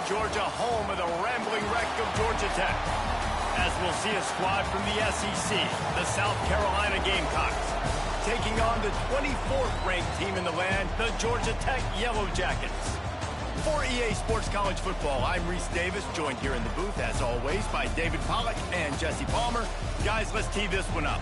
Georgia, home of the rambling wreck of Georgia Tech. As we'll see a squad from the SEC, the South Carolina Gamecocks, taking on the 24th ranked team in the land, the Georgia Tech Yellow Jackets. For EA Sports College Football, I'm Reese Davis, joined here in the booth, as always, by David Pollack and Jesse Palmer. Guys, let's tee this one up.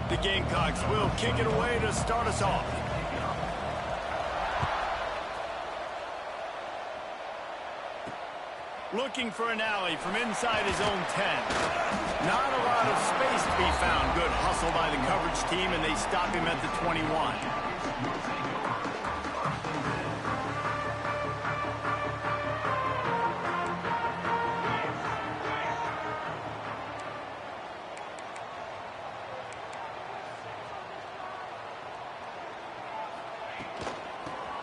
The Gamecocks will kick it away to start us off. Looking for an alley from inside his own 10. Not a lot of space to be found. Good hustle by the coverage team, and they stop him at the 21.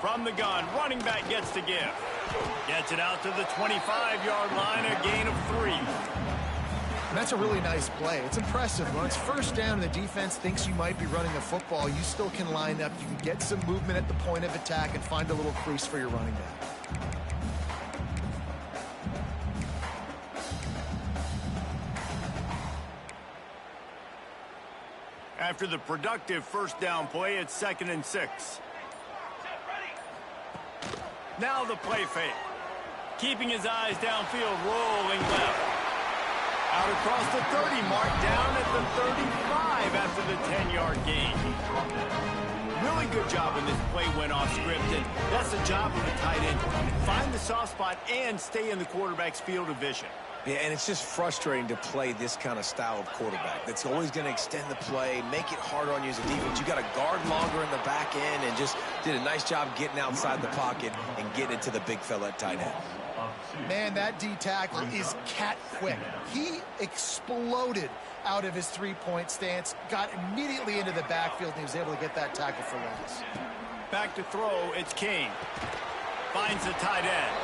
From the gun, running back gets to give. Gets it out to the 25-yard line, a gain of 3. And that's a really nice play. It's impressive. When it's first down and the defense thinks you might be running the football, you still can line up. You can get some movement at the point of attack and find a little crease for your running back. After the productive first down play, it's 2nd and 6. Now the play fake. Keeping his eyes downfield, rolling left. Out across the 30 mark, down at the 35 after the 10-yard gain. Really good job when this play went off script, and that's the job of a tight end. Find the soft spot and stay in the quarterback's field of vision. Yeah, and it's just frustrating to play this kind of style of quarterback. That's always going to extend the play, make it harder on you as a defense. You got to guard longer in the back end, and just did a nice job getting outside the pocket and getting it to the big fella at tight end. Man, that D tackle is cat quick. He exploded out of his three-point stance, got immediately into the backfield, and he was able to get that tackle for loss. Back to throw, it's King. Finds the tight end.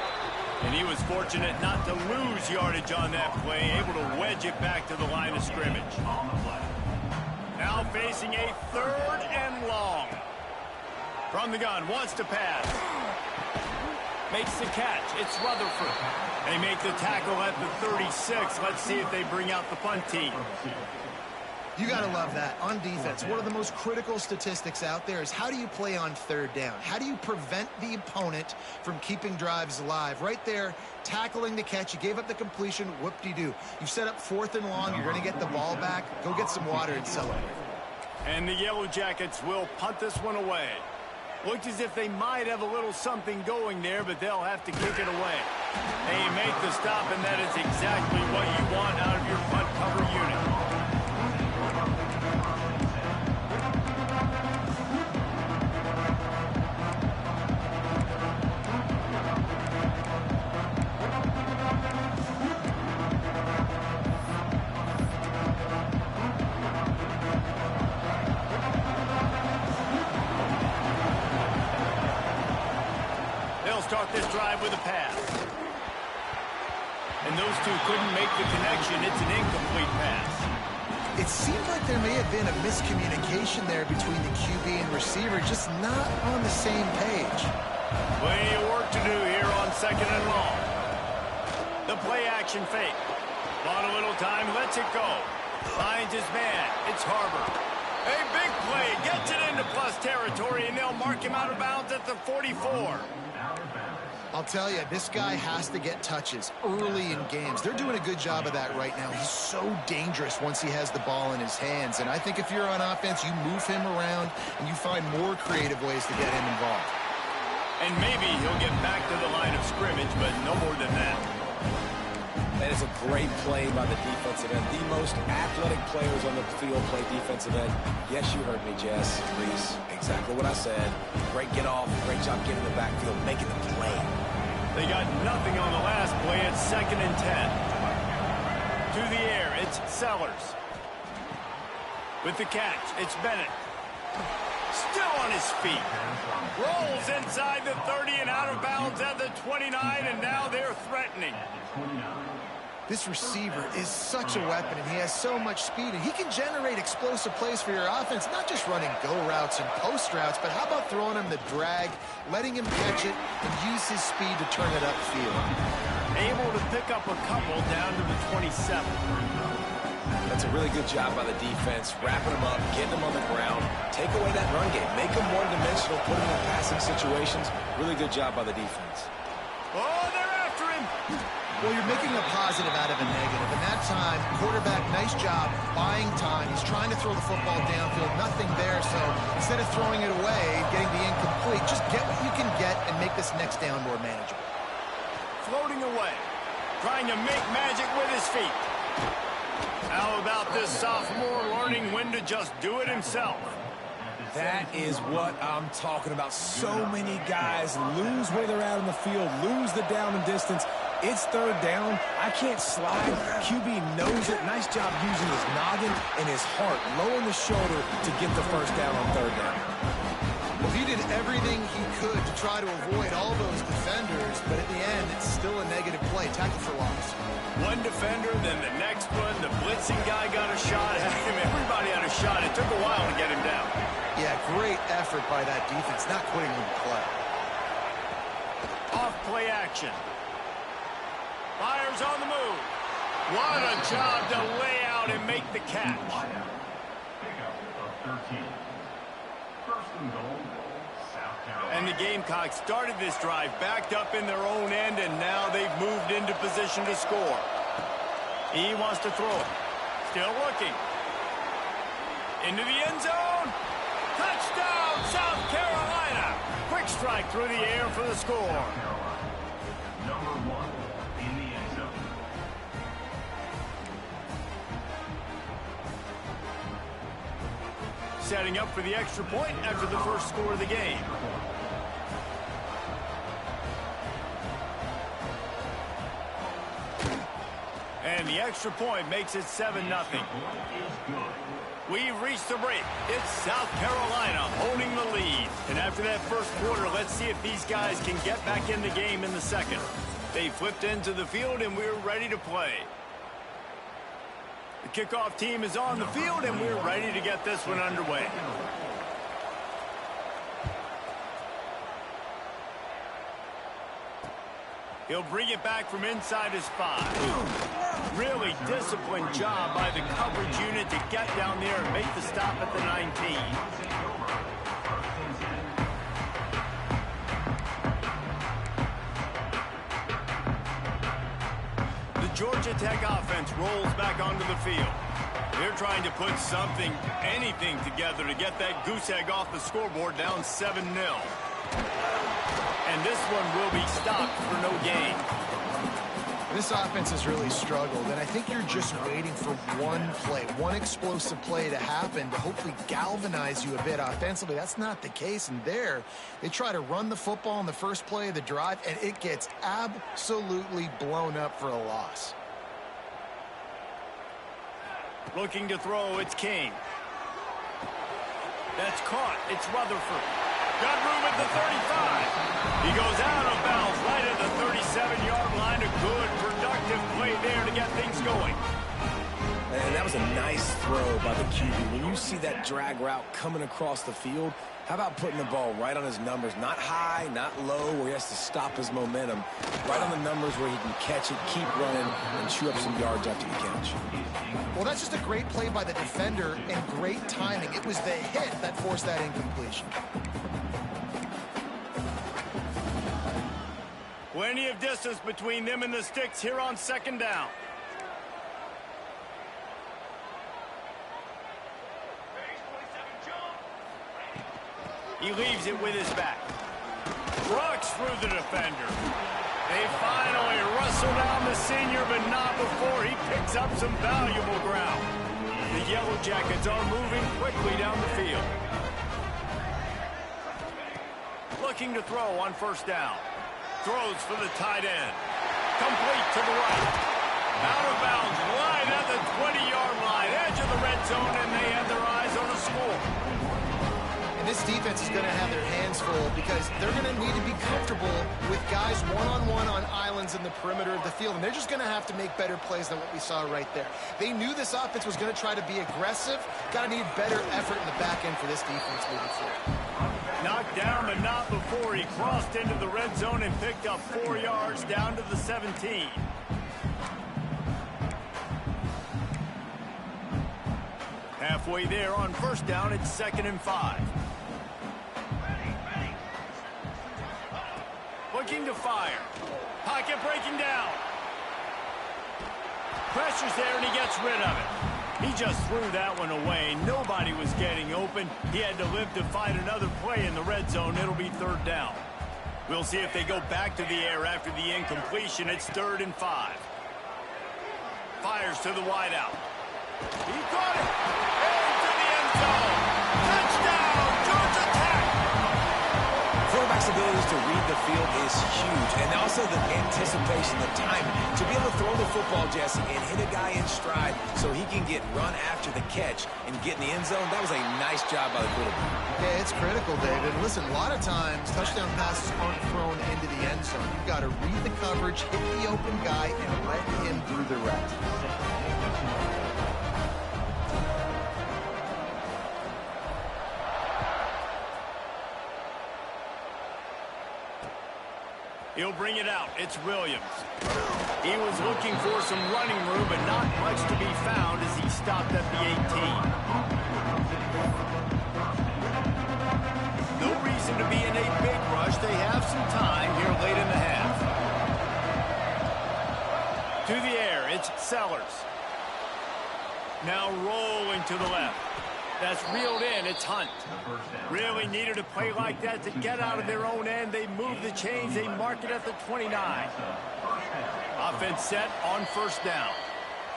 And he was fortunate not to lose yardage on that play, able to wedge it back to the line of scrimmage. Now facing a 3rd and long. From the gun, wants to pass. Makes the catch. It's Rutherford. They make the tackle at the 36. Let's see if they bring out the punt team. You got to love that. On defense, one of the most critical statistics out there is how do you play on 3rd down? How do you prevent the opponent from keeping drives alive? Right there, tackling the catch. You gave up the completion. Whoop-de-doo. You've set up 4th and long. You're going to get the ball back. Go get some water and celebrate. And the Yellow Jackets will punt this one away. Looks as if they might have a little something going there, but they'll have to kick it away. They make the stop, and that is exactly what you want out of your punt cover unit. Start this drive with a pass. And those two couldn't make the connection. It's an incomplete pass. It seemed like there may have been a miscommunication there between the QB and receiver, just not on the same page. Plenty of work to do here on 2nd and long. The play action fake. Bought a little time, lets it go. Finds his man. It's Harbor. A big play. Gets it into plus territory, and they'll mark him out of bounds at the 44. I'll tell you, this guy has to get touches early in games. They're doing a good job of that right now. He's so dangerous once he has the ball in his hands. And I think if you're on offense, you move him around and you find more creative ways to get him involved. And maybe he'll get back to the line of scrimmage, but no more than that. That is a great play by the defensive end. The most athletic players on the field play defensive end. Yes, you heard me, Jess, Reese. Exactly what I said. Great get off. Great job getting in the backfield, making the play. They got nothing on the last play. It's 2nd and 10. Through the air, it's Sellers. With the catch, it's Bennett. Still on his feet. Rolls inside the 30 and out of bounds at the 29, and now they're threatening. This receiver is such a weapon, and he has so much speed, and he can generate explosive plays for your offense, not just running go routes and post routes, but how about throwing him the drag, letting him catch it, and use his speed to turn it upfield. Able to pick up a couple down to the 27. That's a really good job by the defense, wrapping them up, getting them on the ground, take away that run game, make them one-dimensional, put them in passing situations. Really good job by the defense. Oh, they're after him. Well, you're making a positive out of a negative, and that time, quarterback, nice job, buying time. He's trying to throw the football downfield, nothing there, so instead of throwing it away, getting the incomplete, just get what you can get and make this next down more manageable. Floating away, trying to make magic with his feet. How about this sophomore learning when to just do it himself? That is what I'm talking about. So many guys lose where they're at on the field, lose the down and distance. It's third down. I can't slide. QB knows it. Nice job using his noggin and his heart, lowering the shoulder to get the first down on third down. Well, he did everything he could to try to avoid all those defenders, but at the end, it's still a negative play. Tackle for loss. One defender, then the next one. The blitzing guy got a shot at him. Everybody had a shot. It took a while to get him down. Yeah, great effort by that defense, not quitting him to play. Off play action. Fires on the move. What a job to lay out and make the catch. And the Gamecocks started this drive backed up in their own end, and now they've moved into position to score. He wants to throw it. Still looking. Into the end zone. Touchdown, South Carolina. Quick strike through the air for the score. Setting up for the extra point after the first score of the game. And the extra point makes it 7-0. We've reached the break. It's South Carolina holding the lead. And after that first quarter, let's see if these guys can get back in the game in the second. They flipped into the field, and we're ready to play. The kickoff team is on the field, and we're ready to get this one underway. He'll bring it back from inside his 5. Really disciplined job by the coverage unit to get down there and make the stop at the 19. Georgia Tech offense rolls back onto the field. They're trying to put something, anything together to get that goose egg off the scoreboard down 7-0. And this one will be stopped for no gain. This offense has really struggled, and I think you're just waiting for one play, one explosive play to happen to hopefully galvanize you a bit offensively. That's not the case, and there they try to run the football in the first play of the drive, and it gets absolutely blown up for a loss. Looking to throw, it's King. That's caught. It's Rutherford. Got room at the 35. He goes out of bounds right at the 37-yard line. A good, productive play there to get things going. And that was a nice throw by the QB. When you see that drag route coming across the field, how about putting the ball right on his numbers? Not high, not low, where he has to stop his momentum. Right on the numbers where he can catch it, keep running, and chew up some yards after the catch. Well, that's just a great play by the defender and great timing. It was the hit that forced that incompletion. Plenty of distance between them and the sticks here on second down. He leaves it with his back. Trucks through the defender. They finally wrestle down the senior, but not before he picks up some valuable ground. The Yellow Jackets are moving quickly down the field. Looking to throw on first down. Throws for the tight end. Complete to the right. Out of bounds, wide this defense is going to have their hands full because they're going to need to be comfortable with guys one-on-one on islands in the perimeter of the field, and they're just going to have to make better plays than what we saw right there. They knew this offense was going to try to be aggressive. Got to need better effort in the back end for this defense moving forward. Knocked down, but not before he crossed into the red zone and picked up 4 yards down to the 17. Halfway there on first down, it's 2nd and 5. Looking to fire. Pocket breaking down. Pressure's there, and he gets rid of it. He just threw that one away. Nobody was getting open. He had to live to find another play in the red zone. It'll be 3rd down. We'll see if they go back to the air after the incompletion. It's 3rd and 5. Fires to the wideout. He caught it. Into the end zone. Touchdown, Georgia Tech. Quarterback's abilities to read the field is huge, and also the anticipation, the timing. To be able to throw the football, Jesse, and hit a guy in stride so he can get run after the catch and get in the end zone, that was a nice job by the quarterback. Yeah, it's critical, David. Listen, a lot of times touchdown passes aren't thrown into the end zone. You've got to read the coverage, hit the open guy, and let him do the rest. He'll bring it out. It's Williams. He was looking for some running room, but not much to be found as he stopped at the 18. No reason to be in a big rush. They have some time here late in the half. To the air, it's Sellers. Now rolling to the left. That's reeled in. It's Hunt. Really needed a play like that to get out of their own end. They move the chains. They mark it at the 29. Offense set on first down.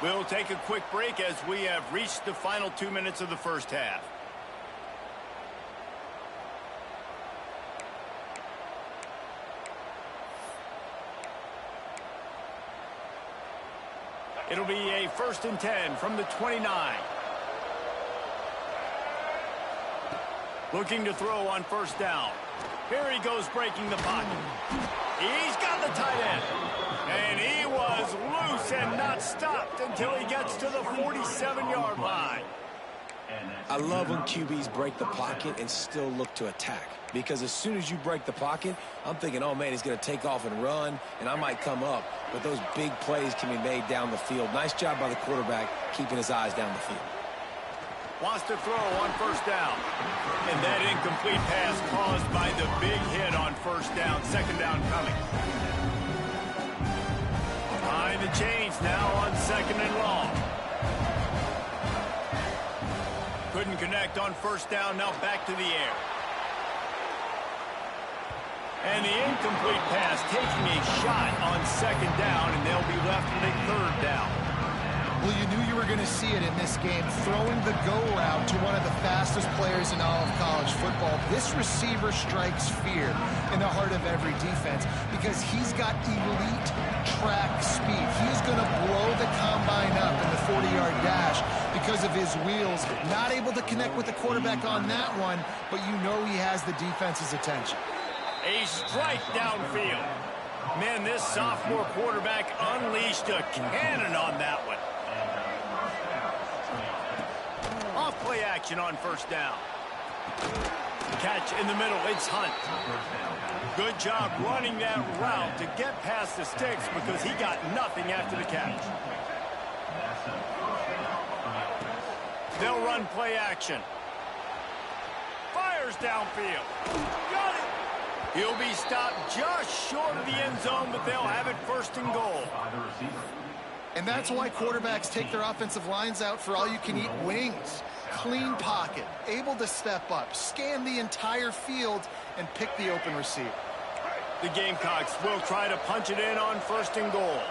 We'll take a quick break as we have reached the final 2 minutes of the first half. It'll be a 1st and 10 from the 29. Looking to throw on first down. Here he goes breaking the pocket. He's got the tight end. And he was loose and not stopped until he gets to the 47-yard line. I love when QBs break the pocket and still look to attack. Because as soon as you break the pocket, I'm thinking, oh, man, he's going to take off and run, and I might come up. But those big plays can be made down the field. Nice job by the quarterback keeping his eyes down the field. Wants to throw on first down. And that incomplete pass caused by the big hit on first down. 2nd down coming. Behind the chains now on 2nd and long. Couldn't connect on first down. Now back to the air. And the incomplete pass taking a shot on 2nd down, and they'll be left with a 3rd down. Well, you knew you were going to see it in this game, throwing the go route to one of the fastest players in all of college football. This receiver strikes fear in the heart of every defense because he's got elite track speed. He's going to blow the combine up in the 40-yard dash because of his wheels. Not able to connect with the quarterback on that one, but you know he has the defense's attention. A strike downfield. Man, this sophomore quarterback unleashed a cannon on that one. Off play action on first down. Catch in the middle. It's Hunt. Good job running that route to get past the sticks because he got nothing after the catch. They'll run play action. Fires downfield. Got it. He'll be stopped just short of the end zone, but they'll have it 1st and goal. And that's why quarterbacks take their offensive lines out for all-you-can-eat wings. Clean pocket, able to step up, scan the entire field, and pick the open receiver. The Gamecocks will try to punch it in on 1st and goal.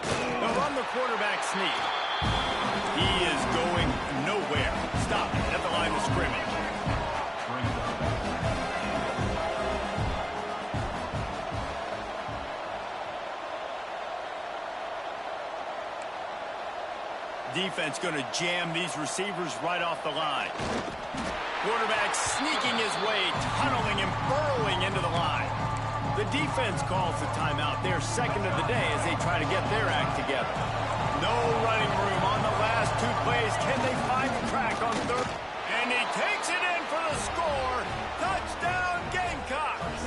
They'll run the quarterback sneak. He is going nowhere. Stop at the line of scrimmage. defense going to jam these receivers right off the line. Quarterback sneaking his way, tunneling and burrowing into the line. The defense calls the timeout, their second of the day, as they try to get their act together. No running room on the last two plays. Can they find the track on third? And he takes it in for the score. Touchdown, Gamecocks!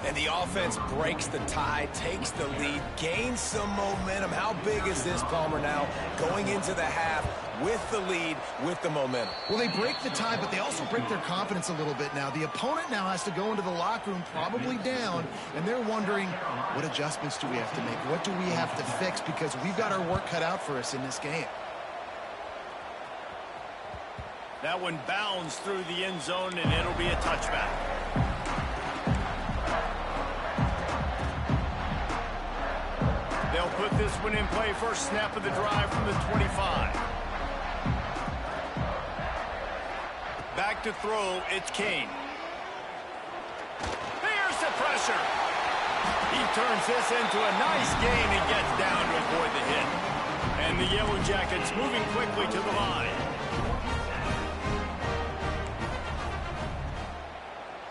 And the offense breaks the tie, takes the lead, gains some momentum. How big is this, Palmer, now going into the half with the lead, with the momentum? Well, they break the tie, but they also break their confidence a little bit now. The opponent now has to go into the locker room probably down, and they're wondering, what adjustments do we have to make? What do we have to fix? Because we've got our work cut out for us in this game. That one bounds through the end zone, and it'll be a touchback. They'll put this one in play, first snap of the drive from the 25. Back to throw, it's Kane. Here's the pressure. He turns this into a nice gain and gets down to avoid the hit. And the Yellow Jackets moving quickly to the line.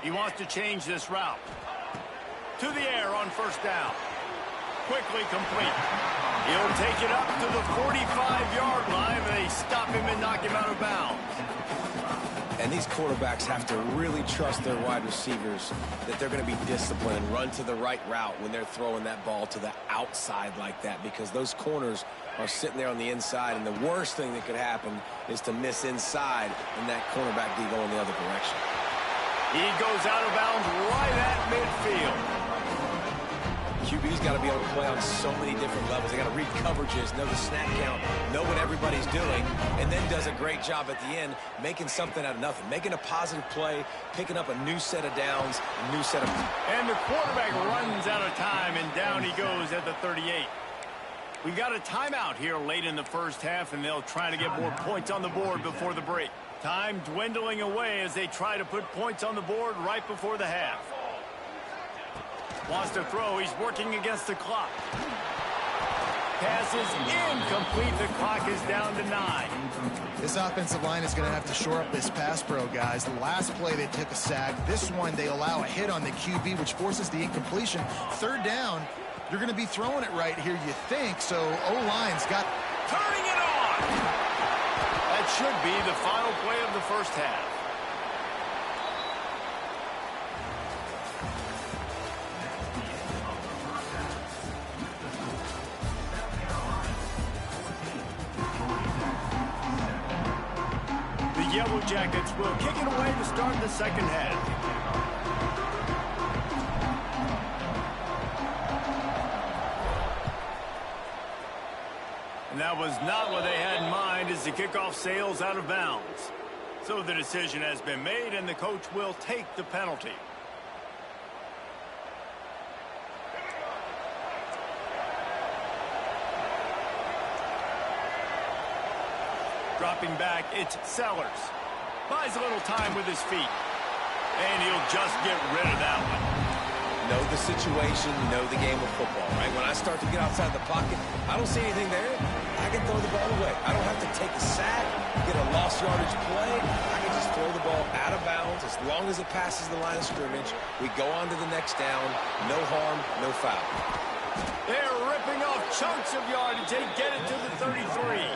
He wants to change this route. To the air on first down. Quickly complete. He'll take it up to the 45-yard line, and they stop him and knock him out of bounds. And these quarterbacks have to really trust their wide receivers that they're going to be disciplined and run to the right route when they're throwing that ball to the outside like that, because those corners are sitting there on the inside, and the worst thing that could happen is to miss inside and that cornerback be going the other direction. He goes out of bounds right at midfield. QB's got to be able to play on so many different levels. They got to read coverages, know the snap count, know what everybody's doing, and then does a great job at the end making something out of nothing, making a positive play, picking up a new set of downs, a new set of... And the quarterback runs out of time, and down he goes at the 38. We got a timeout here late in the first half, and they'll try to get more points on the board before the break. Time dwindling away as they try to put points on the board right before the half. Wants to throw. He's working against the clock. Pass is incomplete. The clock is down to 9. This offensive line is going to have to shore up this pass pro, guys. The last play they took a sack. This one they allow a hit on the QB, which forces the incompletion. Third down, you're going to be throwing it right here, you think. So O-line's got... Turning it on! That should be the final play of the first half. The Yellow Jackets will kick it away to start the second half. And that was not what they had in mind as the kickoff sails out of bounds. So the decision has been made, and the coach will take the penalty. Dropping back, it's Sellers. Buys a little time with his feet. And he'll just get rid of that one. Know the situation, know the game of football, right? When I start to get outside the pocket, I don't see anything there. I can throw the ball away. I don't have to take a sack, get a lost yardage play. I can just throw the ball out of bounds. As long as it passes the line of scrimmage, we go on to the next down. No harm, no foul. They're ripping off chunks of yardage. They get it to the 33.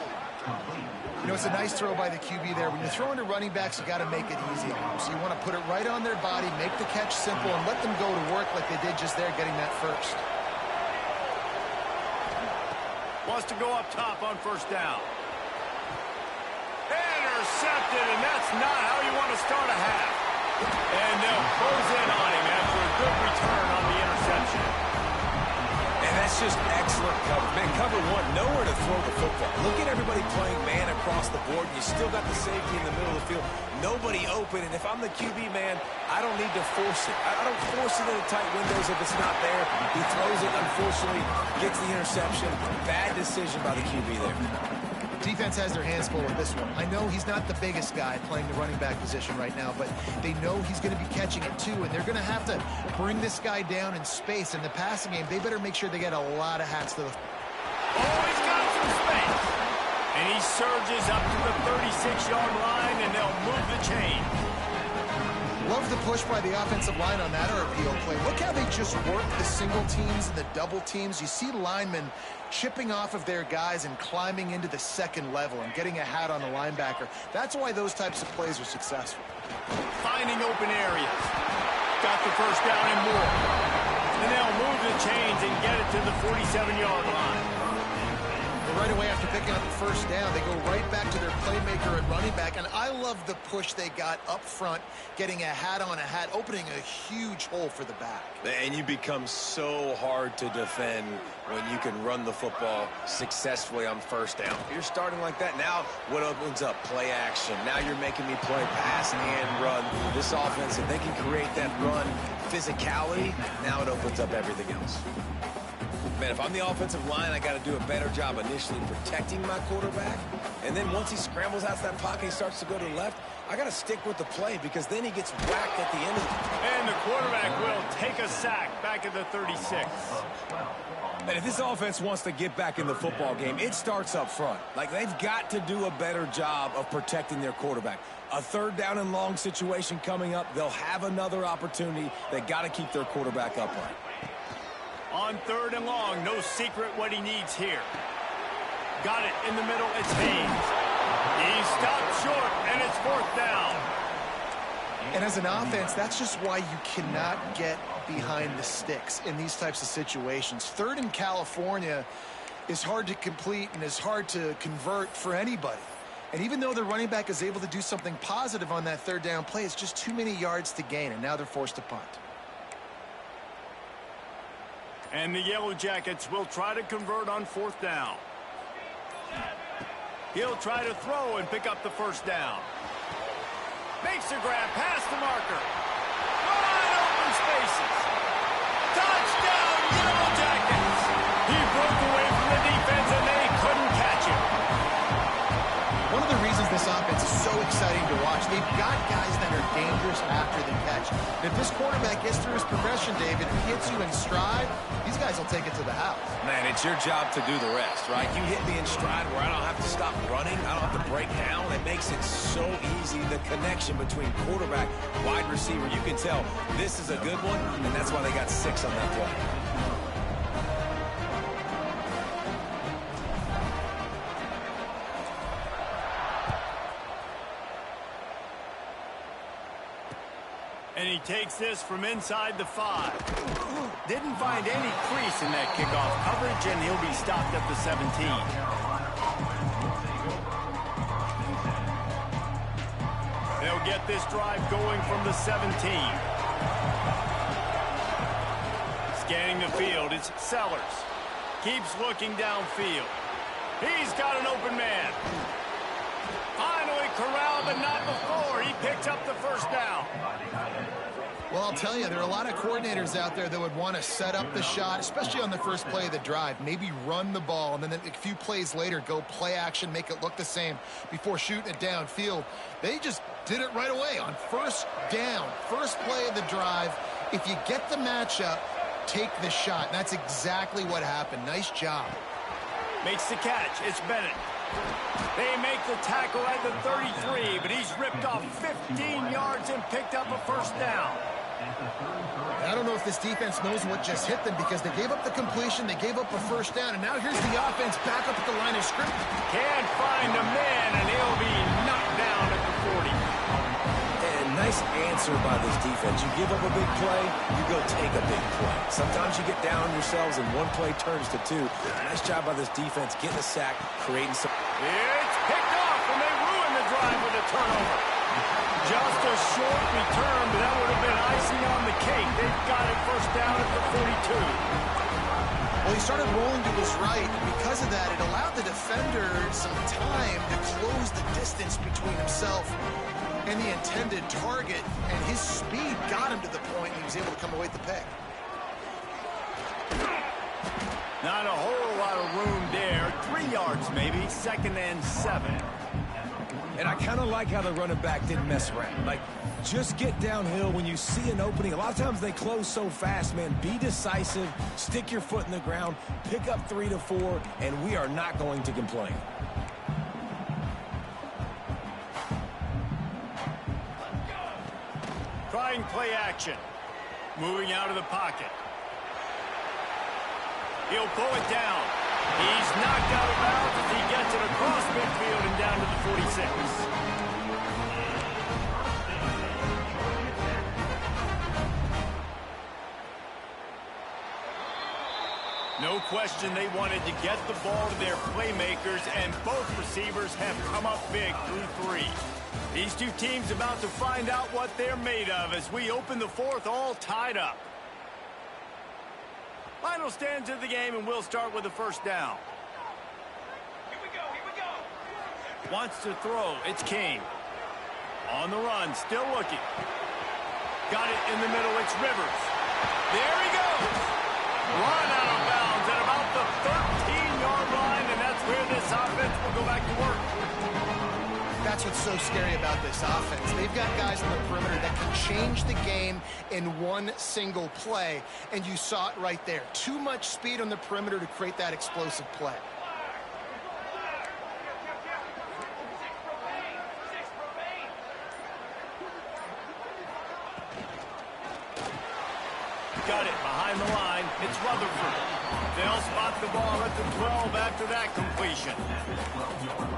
You know, it's a nice throw by the QB there. When you're throwing to running backs, you got to make it easy on them. So you want to put it right on their body, make the catch simple, and let them go to work like they did just there, getting that first. Wants to go up top on first down. Intercepted, and that's not how you want to start a half. And they'll close in on him after a good return on the interception. And that's just excellent cover. Man, cover one, nowhere to throw the football. Look at everybody playing man across the board. You still got the safety in the middle of the field. Nobody open, and if I'm the QB, man, I don't need to force it. I don't force it into tight windows if it's not there. He throws it, unfortunately, gets the interception. Bad decision by the QB there. Defense has their hands full with this one. I know he's not the biggest guy playing the running back position right now, but they know he's going to be catching it too, and they're going to have to bring this guy down in space. In the passing game, they better make sure they get a lot of hats to the... Oh, he's got some space. And he surges up to the 36-yard line, and they'll move the chain. Love the push by the offensive line on that RPO play. Look how they just work the single teams and the double teams. You see linemen chipping off of their guys and climbing into the second level and getting a hat on the linebacker. That's why those types of plays are successful. Finding open areas. Got the first down and more. And they'll move the chains and get it to the 47-yard line. Right away after picking up the first down, they go right back to their playmaker at running back. And I love the push they got up front, getting a hat on a hat, opening a huge hole for the back. And you become so hard to defend when you can run the football successfully on first down. You're starting like that. Now what opens up? Play action. Now you're making me play pass and run. This offense, if they can create that run physicality, now it opens up everything else. Man, if I'm the offensive line, I got to do a better job initially protecting my quarterback. And then once he scrambles out of that pocket, he starts to go to the left, I got to stick with the play because then he gets whacked at the end of it. And the quarterback will take a sack back at the 36. And if this offense wants to get back in the football game, it starts up front. Like, they've got to do a better job of protecting their quarterback. A third down and long situation coming up, they'll have another opportunity. They got to keep their quarterback upright. On third and long, no secret what he needs here. Got it in the middle, it's Haynes. He stopped short, and it's fourth down. And as an offense, that's just why you cannot get behind the sticks in these types of situations. Third in California is hard to complete and is hard to convert for anybody. And even though the running back is able to do something positive on that third down play, it's just too many yards to gain, and now they're forced to punt. And the Yellow Jackets will try to convert on fourth down. He'll try to throw and pick up the first down. Makes a grab past the marker. Wide open spaces. Touchdown, Yellow Jackets! He broke away from the defense and they couldn't catch him. One of the reasons this offense is so exciting to watch, they've got guys that are dangerous after the catch. If this quarterback gets through his progression, David, and hits you in stride, these guys will take it to the house. Man, it's your job to do the rest, right? You hit me in stride where I don't have to stop running. I don't have to break down. It makes it so easy. The connection between quarterback, wide receiver, you can tell this is a good one, and that's why they got 6 on that play. And he takes this from inside the 5. Didn't find any crease in that kickoff coverage, and he'll be stopped at the 17. They'll get this drive going from the 17. Scanning the field, it's Sellers. Keeps looking downfield. He's got an open man. Finally corralled, but not before. He picks up the first down. Well, I'll tell you, there are a lot of coordinators out there that would want to set up the shot, especially on the first play of the drive. Maybe run the ball, and then a few plays later, go play action, make it look the same before shooting it downfield. They just did it right away on first down, first play of the drive. If you get the matchup, take the shot. And that's exactly what happened. Nice job. Makes the catch. It's Bennett. They make the tackle at the 33, but he's ripped off 15 yards and picked up a first down. I don't know if this defense knows what just hit them because they gave up the completion, they gave up a first down, and now here's the offense back up at the line of scrimmage. Can't find a man, and he'll be knocked down at the 40. And nice answer by this defense. You give up a big play, you go take a big play. Sometimes you get down on yourselves and one play turns to 2. Nice job by this defense getting a sack, creating some... It's picked off, and they ruin the drive with a turnover. Just a short return, but that would have been icing on the cake. They've got it first down at the 42. Well, he started rolling to his right, and because of that, it allowed the defender some time to close the distance between himself and the intended target, and his speed got him to the point and he was able to come away with the pick. Not a whole lot of room there. 3 yards maybe, 2nd and 7. And I kind of like how the running back didn't mess around. Like, just get downhill when you see an opening. A lot of times they close so fast, man. Be decisive, stick your foot in the ground, pick up 3 to 4, and we are not going to complain. trying play action. Moving out of the pocket. He'll pull it down. He's knocked out of bounds as he gets it across midfield and down to the 46. No question they wanted to get the ball to their playmakers, and both receivers have come up big through 3. These two teams about to find out what they're made of as we open the 4th all tied up. Final stands of the game, and we'll start with the first down. Here we go. Wants to throw. It's King. On the run, still looking. Got it in the middle. It's Rivers. There he goes. Run out of bounds at about the 13-yard line, and that's where this offense will go back to work. That's what's so scary about this offense. They've got guys in the perimeter that can change the game in one single play, and you saw it right there. Too much speed on the perimeter to create that explosive play. Got it behind the line. It's Rutherford. They'll spot the ball at the 12 after that completion.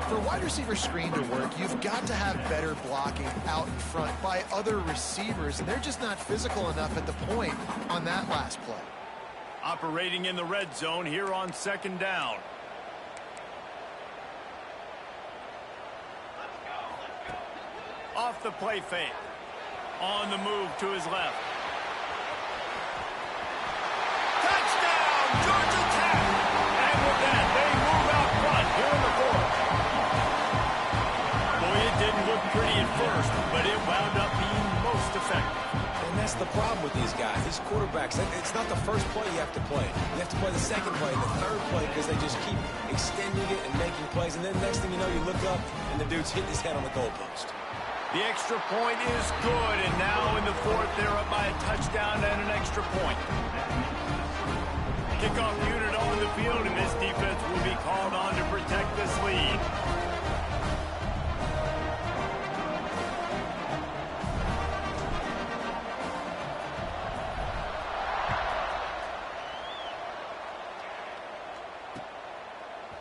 For a wide receiver screen to work, you've got to have better blocking out in front by other receivers, and they're just not physical enough at the point on that last play. Operating in the red zone here on 2nd down. Off the play fake. On the move to his left. Georgia Tech. And with that, they move out front here in the 4th. Boy, it didn't look pretty at first, but it wound up being most effective. And that's the problem with these guys. These quarterbacks, it's not the first play you have to play. You have to play the second play and the third play because they just keep extending it and making plays. And then next thing you know, you look up and the dude's hitting his head on the goalpost. The extra point is good, and now in the 4th, they're up by a touchdown and an extra point. Kickoff unit on the field, and this defense will be called on to protect this lead.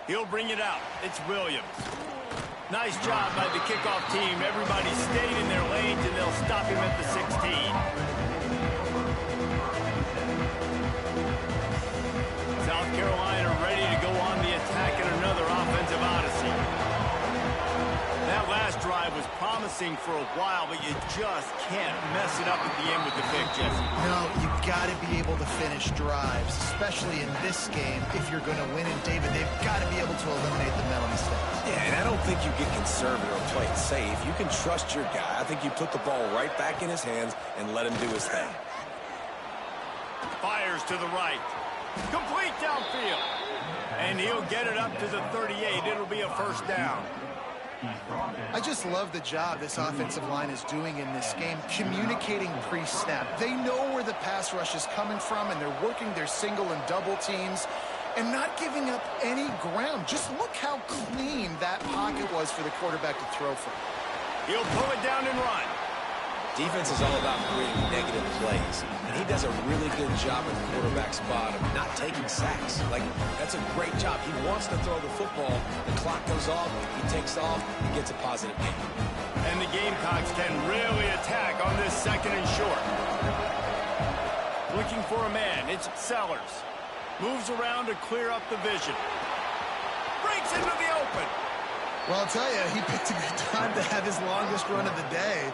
He'll bring it out. It's Williams. Nice job by the kickoff team. Everybody stayed in their lanes, and they'll stop him at the 16. South Carolina ready to go on the attack in another offensive odyssey. That last drive was promising for a while, but you just can't mess it up at the end with the pick, Jesse. No, you've got to be able to finish drives, especially in this game. If you're going to win, and David, they've got to be able to eliminate the mental mistakes. Yeah, and I don't think you get conservative or play it safe. You can trust your guy. I think you put the ball right back in his hands and let him do his thing. Fires to the right. Complete downfield. And he'll get it up to the 38. It'll be a first down. I just love the job this offensive line is doing in this game, communicating pre-snap. They know where the pass rush is coming from, and they're working their single and double teams and not giving up any ground. Just look how clean that pocket was for the quarterback to throw from. He'll pull it down and run. Defense is all about creating negative plays, and he does a really good job at the quarterback's bottom, not taking sacks. Like, that's a great job. He wants to throw the football. The clock goes off. He takes off. He gets a positive gain. And the Gamecocks can really attack on this 2nd and short. Looking for a man. It's Sellers. Moves around to clear up the vision. Breaks into the open. Well, I'll tell you, he picked a good time to have his longest run of the day.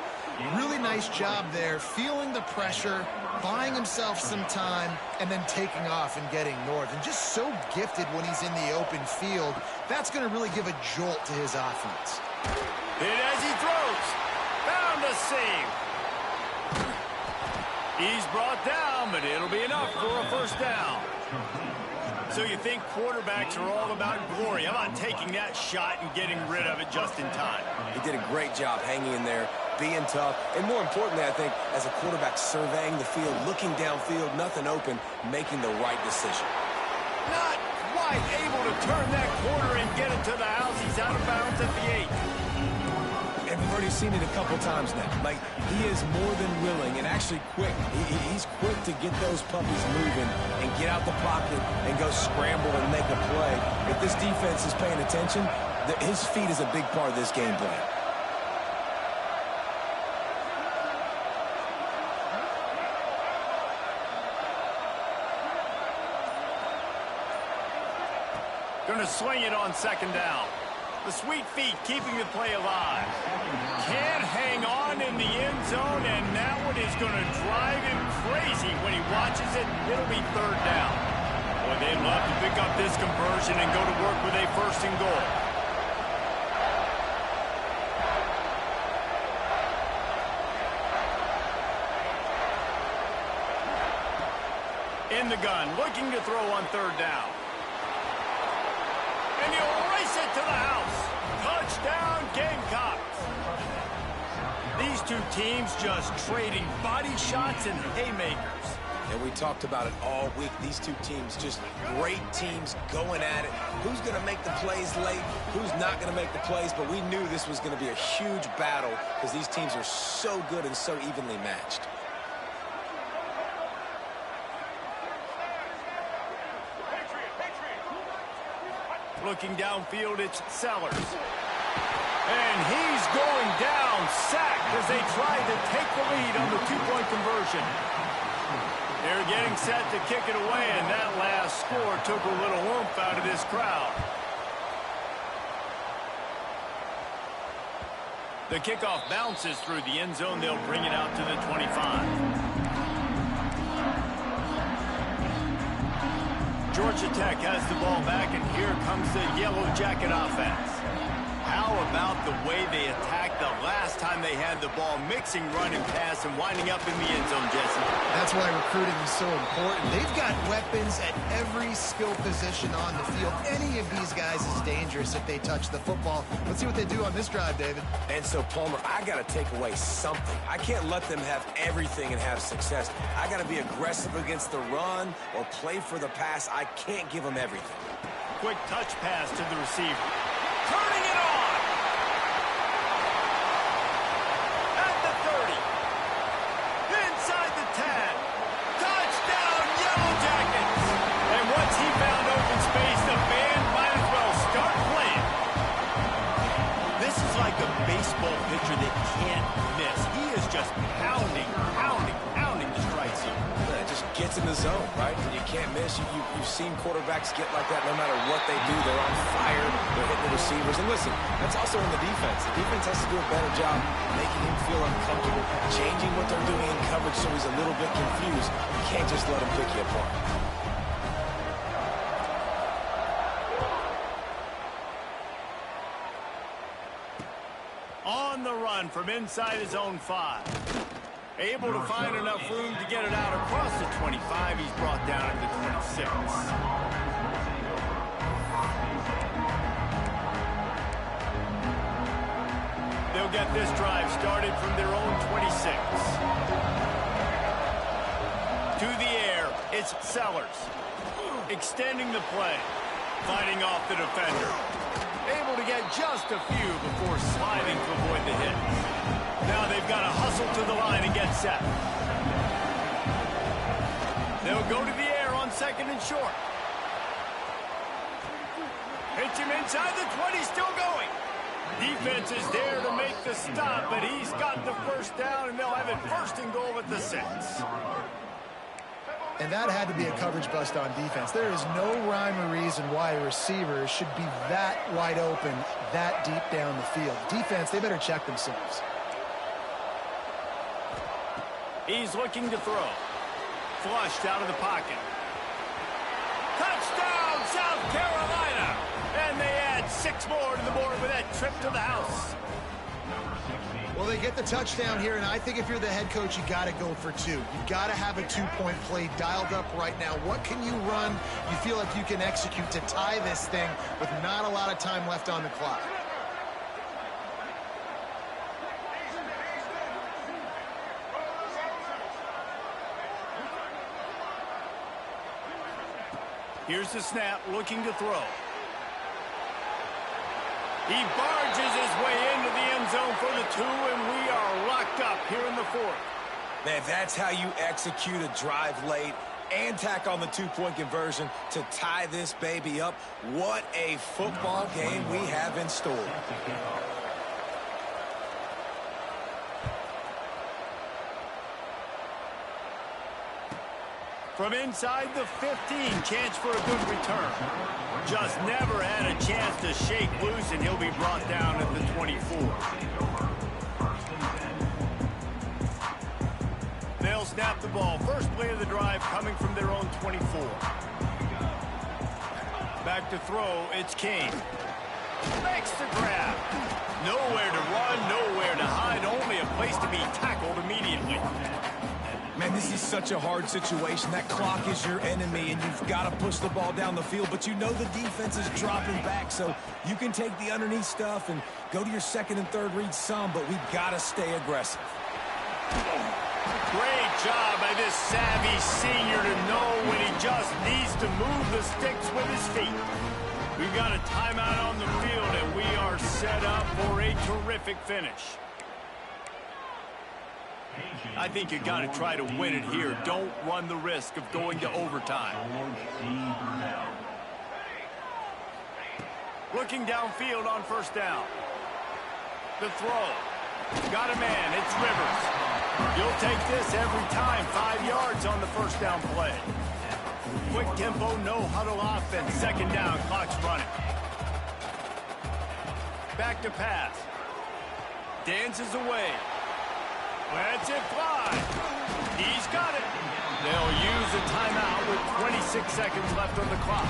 Really nice job there, feeling the pressure, buying himself some time, and then taking off and getting north. And just so gifted when he's in the open field. That's going to really give a jolt to his offense. Hit as he throws. Found a seam. He's brought down, but it'll be enough for a first down. So you think quarterbacks are all about glory. How about taking that shot and getting rid of it just in time? He did a great job hanging in there, being tough, and more importantly, I think, as a quarterback surveying the field, looking downfield, nothing open, making the right decision. Not quite able to turn that corner and get it to the house. He's out of bounds at the 8. And already seen it a couple times now. Like, he is more than willing and actually quick. He's quick to get those puppies moving and get out the pocket and go scramble and make a play. If this defense is paying attention, his feet is a big part of this game plan. Going to swing it on second down. The sweet feet keeping the play alive. Can't hang on in the end zone, and that one is going to drive him crazy when he watches it. It'll be third down. Boy, they'd love to pick up this conversion and go to work with a first and goal. In the gun, looking to throw on third down. And he'll race it to the house. Touchdown, Gamecocks. These two teams just trading body shots and haymakers. And we talked about it all week. These two teams, just great teams going at it. Who's going to make the plays late? Who's not going to make the plays? But we knew this was going to be a huge battle because these teams are so good and so evenly matched. Looking downfield, it's Sellers. And he's going down, sacked as they try to take the lead on the two-point conversion. They're getting set to kick it away, and that last score took a little oomph out of this crowd. The kickoff bounces through the end zone. They'll bring it out to the 25. Georgia Tech has the ball back, and here comes the Yellow Jacket offense. How about the way they attacked the last time they had the ball, mixing run and pass and winding up in the end zone, Jesse? That's why recruiting is so important. They've got weapons at every skill position on the field. Any of these guys is dangerous if they touch the football. Let's see what they do on this drive, David. And so, Palmer, I got to take away something. I can't let them have everything and have success. I got to be aggressive against the run or play for the pass. I can't give them everything. Quick touch pass to the receiver. Turning it on! At the 30. Inside the 10. Touchdown, Yellow Jackets! And once he found open space, the band might as well start playing. This is like a baseball pitcher that can't miss. He is just pounding the strike zone. It just gets in the zone, right? And you can't miss. You've seen quarterbacks get like that no matter what they do. They're on fire. They're hitting the receivers. And listen, that's also in the defense. The defense has to do a better job making him feel uncomfortable, changing what they're doing in coverage so he's a little bit confused. You can't just let him pick you apart. On the run from inside his own 5. Able to find enough room to get it out across the 25. He's brought down at the 26. They'll get this drive started from their own 26. To the air, it's Sellers. Extending the play. Fighting off the defender. Able to get just a few before sliding to avoid the hit. Now they've got to hustle to the line and get set. They'll go to the air on second and short. Hits him inside the 20, still going. Defense is there to make the stop, but he's got the first down, and they'll have it first and goal at the 6. And that had to be a coverage bust on defense. There is no rhyme or reason why a receiver should be that wide open, that deep down the field. Defense, they better check themselves. He's looking to throw. Flushed out of the pocket. Touchdown, South Carolina! And they add 6 more to the board with that trip to the house. Well, they get the touchdown here, and I think if you're the head coach, you got to go for 2. You got to have a 2-point play dialed up right now. What can you run you feel like you can execute to tie this thing with not a lot of time left on the clock? Here's the snap, looking to throw. He barges his way into the end end zone for the 2, and we are locked up here in the 4th. Man, that's how you execute a drive late and tack on the 2-point conversion to tie this baby up. What a football game we have in store. From inside the 15, chance for a good return. Just never had a chance to shake loose, and he'll be brought down at the 24. They'll snap the ball. First play of the drive coming from their own 24. Back to throw, it's Kane. Makes the grab. Nowhere to run, nowhere to hide, only a place to be tackled immediately. Man, this is such a hard situation. That clock is your enemy, and you've got to push the ball down the field, but you know the defense is dropping back, so you can take the underneath stuff and go to your second and third read some, but we've got to stay aggressive. Great job by this savvy senior to know when he just needs to move the sticks with his feet. We've got a timeout on the field, and we are set up for a terrific finish. I think you got to try to win it here. Don't run the risk of going to overtime. Looking downfield on first down. The throw. Got a man. It's Rivers. You'll take this every time. 5 yards on the first down play. Quick tempo, no huddle offense. Second down, clock's running. Back to pass. Dances away. Lets it fly. He's got it. They'll use a timeout with 26 seconds left on the clock.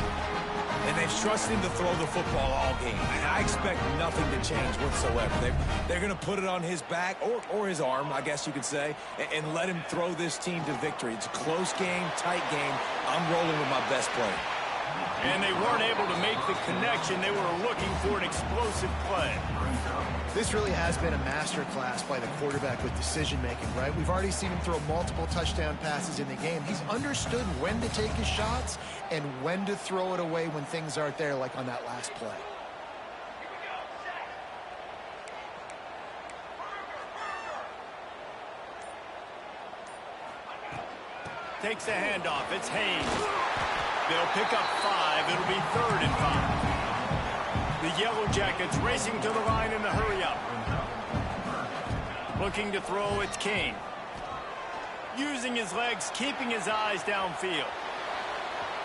And they've trusted him to throw the football all game. I expect nothing to change whatsoever. They're going to put it on his back, or his arm, I guess you could say, and let him throw this team to victory. It's a close game, tight game. I'm rolling with my best player. And they weren't able to make the connection. They were looking for an explosive play. This really has been a masterclass by the quarterback with decision-making, right? We've already seen him throw multiple touchdown passes in the game. He's understood when to take his shots and when to throw it away when things aren't there, like on that last play. Takes the handoff. It's Haynes. They'll pick up 5. It'll be 3rd and 5. The Yellow Jackets racing to the line in the hurry-up. Looking to throw, it's Kane. Using his legs, keeping his eyes downfield.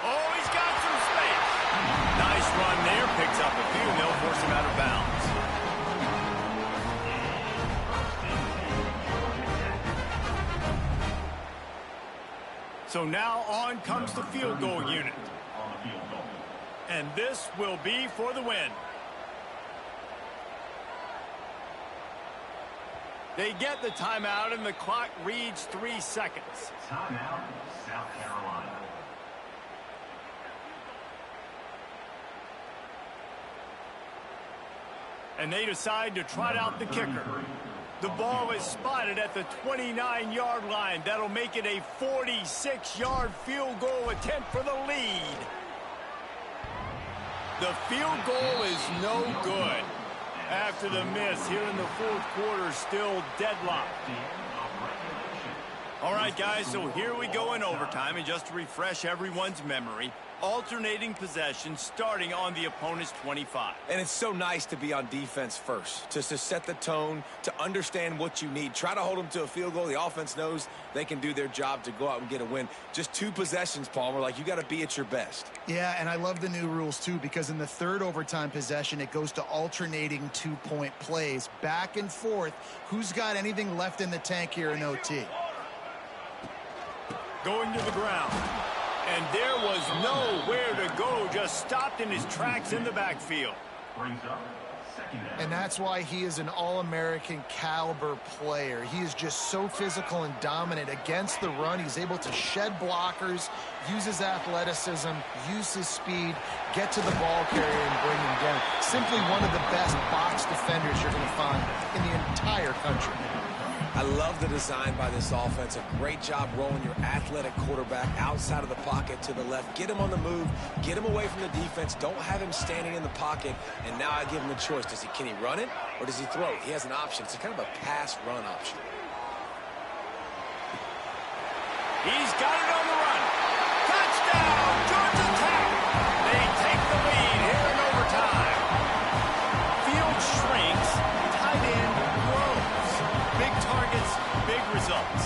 Oh, he's got some space. Nice run there. Picks up a few, and they'll force him out of bounds. So now on comes the field goal unit. And this will be for the win. They get the timeout, and the clock reads 3 seconds. Timeout, South Carolina. And they decide to trot out the kicker. The ball is spotted at the 29-yard line. That'll make it a 46-yard field goal attempt for the lead. The field goal is no good. After the miss here in the 4th quarter, still deadlocked. All right, guys, so here we go in overtime. And just to refresh everyone's memory, alternating possession starting on the opponent's 25. And it's so nice to be on defense first, just to set the tone, to understand what you need. Try to hold them to a field goal. The offense knows they can do their job to go out and get a win. Just 2 possessions, Palmer, like you got to be at your best. Yeah, and I love the new rules, too, because in the 3rd overtime possession, it goes to alternating 2-point plays. Back and forth. Who's got anything left in the tank here in OT? Going to the ground. And there was nowhere to go, just stopped in his tracks in the backfield. And that's why he is an All-American caliber player. He is just so physical and dominant against the run. He's able to shed blockers, use his athleticism, use his speed, get to the ball carrier and bring him down. Simply one of the best box defenders you're going to find in the entire country. I love the design by this offense. A great job rolling your athletic quarterback outside of the pocket to the left. Get him on the move. Get him away from the defense. Don't have him standing in the pocket. And now I give him a choice. Can he run it or does he throw it? He has an option. It's kind of a pass-run option. He's got it on the run. Touchdown, Georgia Tech. They take the lead here in overtime. Field shrinks, tight end grows. Big targets, big results.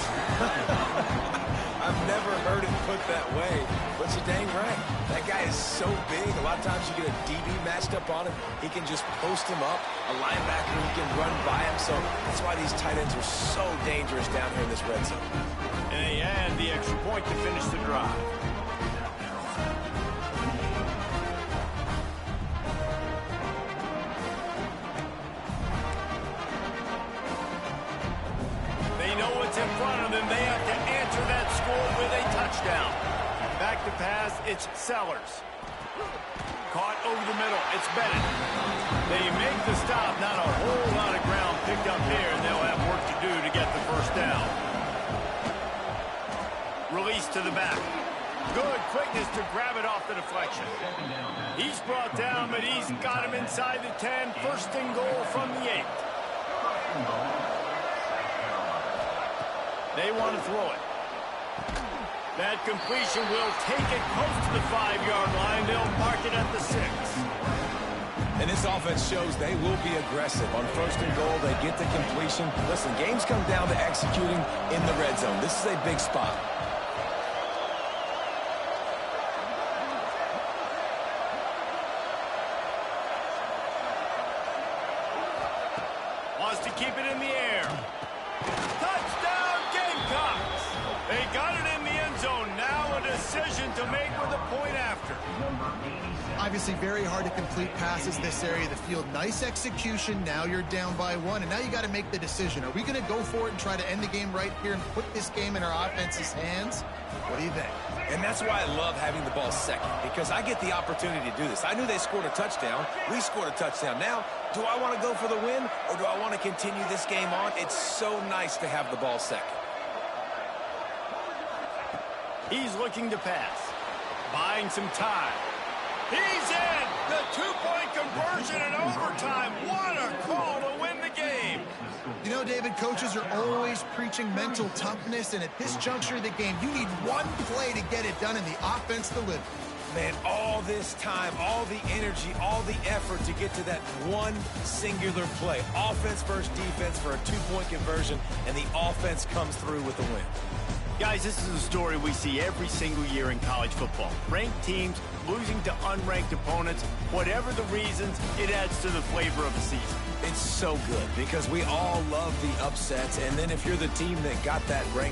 I've never heard it put that way, but you're dang right. That guy is so big. A lot of times you get a DB matched up on him. He can just post him up. A linebacker who can run by him. So that's why these tight ends are so dangerous down here in this red zone. And they add the extra point to finish the drive. They know what's in front of them. They have to answer that score with a touchdown. Back to pass, it's Sellers. Caught over the middle, it's Bennett. They make the stop, not a whole lot of ground picked up here, and they'll have work to do to get the first down. Release to the back. Good quickness to grab it off the deflection. He's brought down, but he's got him inside the 10. First and goal from the 8. They want to throw it. That completion will take it close to the 5-yard line. They'll mark it at the 6. And this offense shows they will be aggressive. On first and goal, they get the completion. Listen, games come down to executing in the red zone. This is a big spot. Wants to keep it in the air. Touchdown, Gamecocks! They got it in the end zone. Now a decision to make with a point after. Obviously very hard to complete passes this area of the field. Nice execution. Now you're down by 1, and now you got to make the decision. Are we going to go for it and try to end the game right here and put this game in our offense's hands? What do you think? And that's why I love having the ball second, because I get the opportunity to do this. I knew they scored a touchdown. We scored a touchdown. Now, do I want to go for the win, or do I want to continue this game on? It's so nice to have the ball second. He's looking to pass. Buying some time. He's in! The two-point conversion in overtime. What a call to win the game! You know, David, coaches are always preaching mental toughness, and at this juncture of the game, you need one play to get it done, and the offense delivered. Man, all this time, all the energy, all the effort to get to that one singular play. Offense versus defense for a two-point conversion, and the offense comes through with the win. Guys, this is a story we see every single year in college football. Ranked teams losing to unranked opponents. Whatever the reasons, it adds to the flavor of the season. It's so good because we all love the upsets, and then if you're the team that got that ranked